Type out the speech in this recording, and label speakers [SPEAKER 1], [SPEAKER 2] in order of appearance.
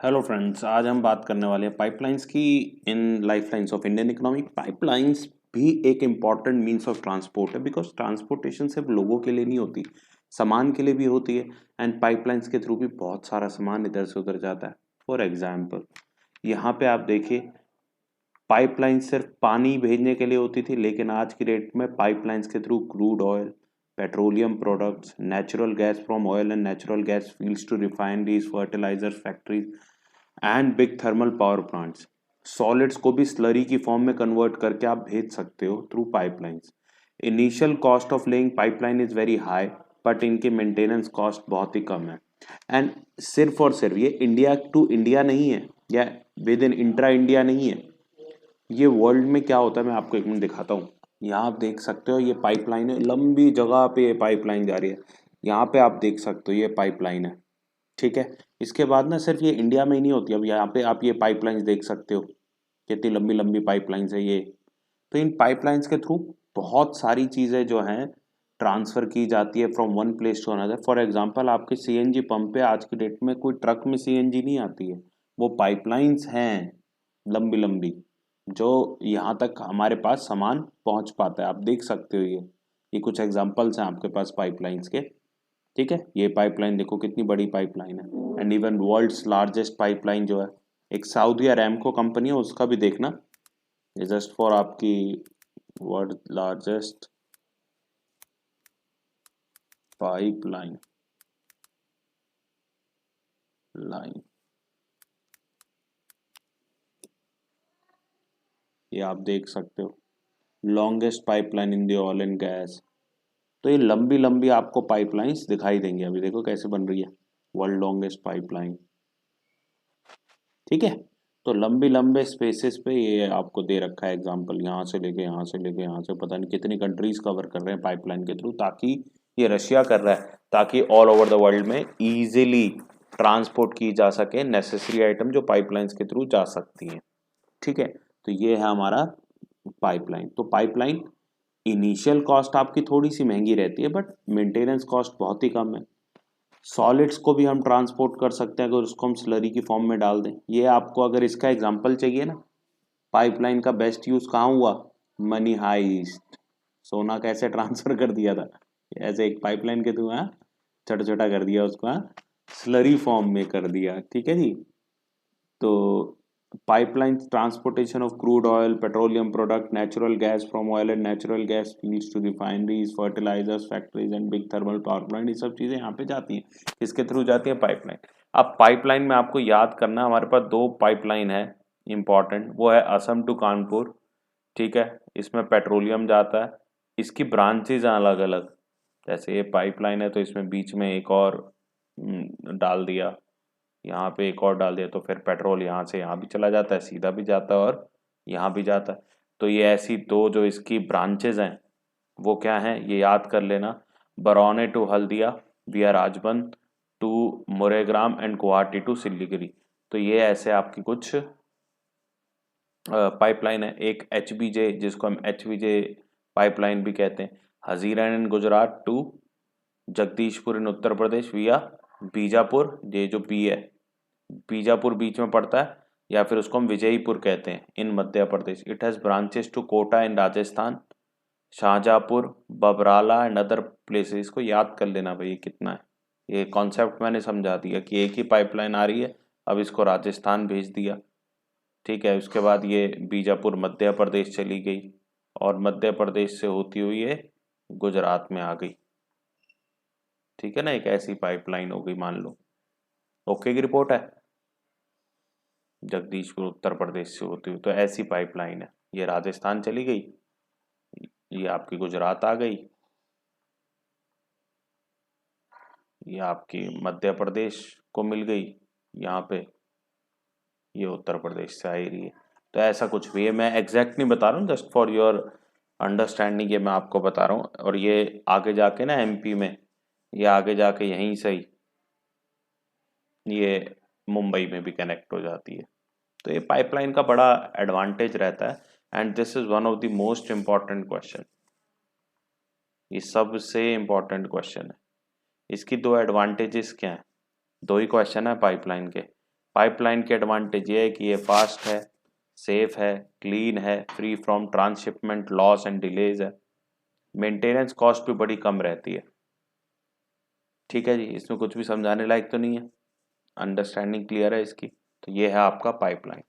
[SPEAKER 1] Hello friends, आज हम बात करने वाले हैं पाइपलाइंस की इन lifelines of Indian economy. Pipelines भी एक इम्पॉर्टेंट मींस ऑफ ट्रांसपोर्ट है, बिकॉज ट्रांसपोर्टेशन सिर्फ लोगों के लिए नहीं होती, सामान के लिए भी होती है। एंड पाइपलाइंस के थ्रू भी बहुत सारा सामान इधर से उधर जाता है। फॉर एग्जाम्पल, यहाँ पे आप देखिए, पाइपलाइन सिर्फ पानी भेजने के लिए होती थी, लेकिन आज की डेट में पाइपलाइंस के through crude oil, petroleum products, natural gas from oil and natural gas fields to refineries, fertilizer factories and big thermal power plants, solids को भी स्लरी की फॉर्म में कन्वर्ट करके आप भेज सकते हो through pipelines. Initial cost of laying pipeline is very high, but इनके मेंटेनेंस कॉस्ट बहुत ही कम है। एंड सिर्फ और सिर्फ ये इंडिया टू इंडिया नहीं है, या विद इन इंट्रा इंडिया नहीं है, ये वर्ल्ड में क्या होता है मैं आपको एक मिनट दिखाता हूँ। यहाँ आप देख सकते हो, ये पाइपलाइन है, लंबी जगह पे ये पाइपलाइन जा रही है। यहाँ पे आप देख सकते हो ये पाइपलाइन है, ठीक है। इसके बाद ना सिर्फ ये इंडिया में ही नहीं होती, अब यहाँ पे आप ये पाइपलाइंस देख सकते हो, कितनी लंबी लंबी पाइपलाइंस है ये। तो इन पाइपलाइंस के थ्रू बहुत सारी चीज़ें जो हैं ट्रांसफ़र की जाती है from one place to another. For example, आपके सीएनजी पंप पे आज की डेट में कोई ट्रक में सीएनजी नहीं आती है, वो पाइपलाइंस हैं लंबी लंबी, जो यहाँ तक हमारे पास सामान पहुँच पाता है। आप देख सकते हो ये कुछ एग्जांपल्स हैं आपके पास पाइपलाइंस के, ठीक है। ये पाइपलाइन देखो कितनी बड़ी पाइपलाइन है। And even world's largest pipeline जो है, एक सऊदी अरामको कंपनी है, उसका भी देखना। ये जस्ट फॉर आपकी वर्ल्ड लार्जेस्ट पाइपलाइन लाइन, ये आप देख सकते हो, longest pipeline in the oil and gas. तो ये लंबी लंबी आपको पाइपलाइंस दिखाई देंगी। अभी देखो कैसे बन रही है, वर्ल्ड लॉन्गेस्ट पाइपलाइन, ठीक है। तो लंबी लंबे स्पेसेस पे ये आपको दे रखा है एग्जांपल, यहाँ से लेके यहाँ से लेके यहाँ से पता नहीं कितनी कंट्रीज कवर कर रहे हैं पाइपलाइन के थ्रू, ताकि ये रशिया कर रहा है ताकि ऑल ओवर द वर्ल्ड में इजीली ट्रांसपोर्ट की जा सके नेसेसरी आइटम जो पाइपलाइंस के थ्रू जा सकती हैं, ठीक है। तो ये है हमारा पाइपलाइन। तो पाइपलाइन इनिशियल कॉस्ट आपकी थोड़ी सी महंगी रहती है, बट मेंटेनेंस कॉस्ट बहुत ही कम है। सॉलिड्स को भी हम ट्रांसपोर्ट कर सकते हैं अगर उसको हम स्लरी की फॉर्म में डाल दें। ये आपको अगर इसका एग्जांपल चाहिए ना, पाइपलाइन का बेस्ट यूज कहाँ हुआ, मनी हाइस्ट। सोना कैसे ट्रांसफर कर दिया था, ऐसे एक पाइपलाइन के थ्रू, हाँ, छोटा छोटा कर दिया उसको, हाँ, स्लरी फॉर्म में कर दिया, ठीक है जी। तो pipeline transportation of crude oil, petroleum product, natural gas from oil and natural gas fields to refineries, fertilizers, factories and big thermal power plant, ये सब चीज़ें यहाँ पे जाती हैं। किसके थ्रू जाती है, पाइपलाइन। अब पाइपलाइन में आपको याद करना, हमारे पास दो पाइपलाइन है इम्पॉर्टेंट, वो है असम टू कानपुर, ठीक है। इसमें पेट्रोलियम जाता है, इसकी ब्रांचेज हैं अलग अलग। जैसे ये पाइपलाइन है तो इसमें बीच में एक और डाल दिया, यहाँ पे एक और डाल दिया, तो फिर पेट्रोल यहाँ से यहाँ भी चला जाता है, सीधा भी जाता है और यहाँ भी जाता है। तो ये ऐसी दो जो इसकी ब्रांचेज हैं वो क्या हैं, ये याद कर लेना। Barauni to Haldia, via Rajbandh to Maurigram and Guwahati to Siliguri. तो ये ऐसे आपकी कुछ पाइपलाइन है। एक HBJ, जिसको हम HBJ पाइपलाइन भी कहते हैं, हजीरा इन गुजरात टू जगदीशपुर इन उत्तर प्रदेश विया बीजापुर, ये जो बी है, बीजापुर बीच में पड़ता है, या फिर उसको हम विजयपुर कहते हैं, in Madhya Pradesh. It has branches to Kota in Rajasthan, Shahjahanpur, Babrala and other places. इसको याद कर लेना भाई, कितना है ये कॉन्सेप्ट मैंने समझा दिया कि एक ही पाइपलाइन आ रही है, अब इसको राजस्थान भेज दिया, ठीक है। उसके बाद ये बीजापुर मध्य प्रदेश चली गई, और मध्य प्रदेश से होती हुई ये गुजरात में आ गई, ठीक है ना। एक ऐसी पाइपलाइन हो गई, मान लो। ओके की रिपोर्ट है, जगदीशपुर उत्तर प्रदेश से होती हुई, तो ऐसी पाइपलाइन है। ये राजस्थान चली गई, ये आपकी गुजरात आ गई, ये आपकी मध्य प्रदेश को मिल गई यहाँ पे, ये उत्तर प्रदेश से आ ही रही है। तो ऐसा कुछ भी है, मैं एग्जैक्ट नहीं बता रहा हूँ, जस्ट फॉर योर अंडरस्टैंडिंग ये मैं आपको बता रहा हूँ। और ये आगे जाके ना MP में, ये आगे जाके यहीं से ही ये मुंबई में भी कनेक्ट हो जाती है। तो ये पाइपलाइन का बड़ा एडवांटेज रहता है, and this is one of the most important question. ये सबसे इम्पॉर्टेंट क्वेश्चन है। इसकी दो एडवांटेजेस क्या हैं, दो ही क्वेश्चन है पाइपलाइन के। पाइपलाइन की एडवांटेज ये है कि ये फास्ट है, सेफ है, क्लीन है, free from transshipment loss and delays है, मेंटेनेंस कॉस्ट भी बड़ी कम रहती है। ठीक है जी, इसमें कुछ भी समझाने लायक तो नहीं है, अंडरस्टैंडिंग क्लियर है इसकी। तो ये है आपका पाइपलाइन।